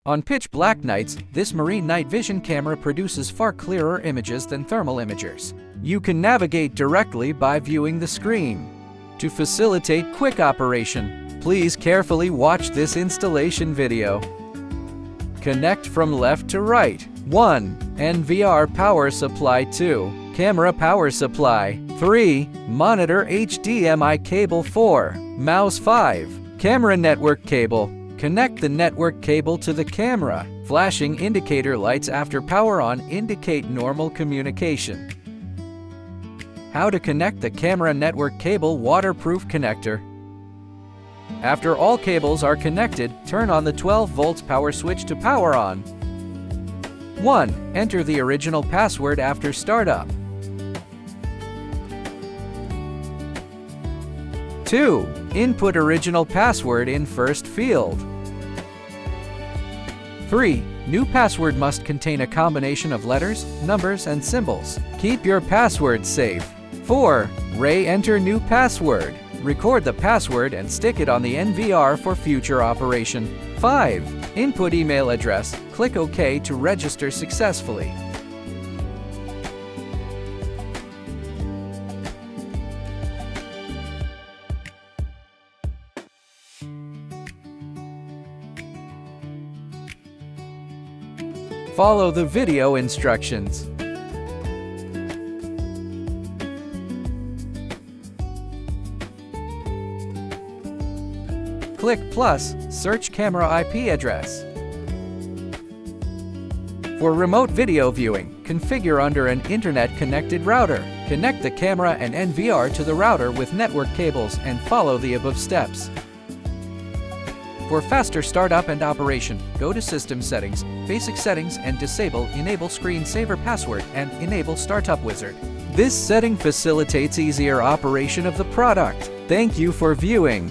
On pitch black nights, this marine night vision camera produces far clearer images than thermal imagers. You can navigate directly by viewing the screen. To facilitate quick operation, please carefully watch this installation video. Connect from left to right. 1. NVR power supply. 2. Camera power supply. 3. Monitor HDMI cable. 4. Mouse. 5. Camera network cable. Connect the network cable to the camera. Flashing indicator lights after power on indicate normal communication. How to connect the camera network cable. Waterproof connector. After all cables are connected, turn on the 12 volts power switch to power on. 1. Enter the original password after startup. 2. Input original password in first field. 3. New password must contain a combination of letters, numbers, and symbols. Keep your password safe. 4. Re-enter new password. Record the password and stick it on the NVR for future operation. 5. Input email address. Click OK to register successfully. Follow the video instructions. Click plus, search camera IP address. For remote video viewing, configure under an internet-connected router. Connect the camera and NVR to the router with network cables and follow the above steps. For faster startup and operation, go to System Settings, Basic Settings, and disable Enable Screensaver Password and Enable Startup Wizard. This setting facilitates easier operation of the product. Thank you for viewing.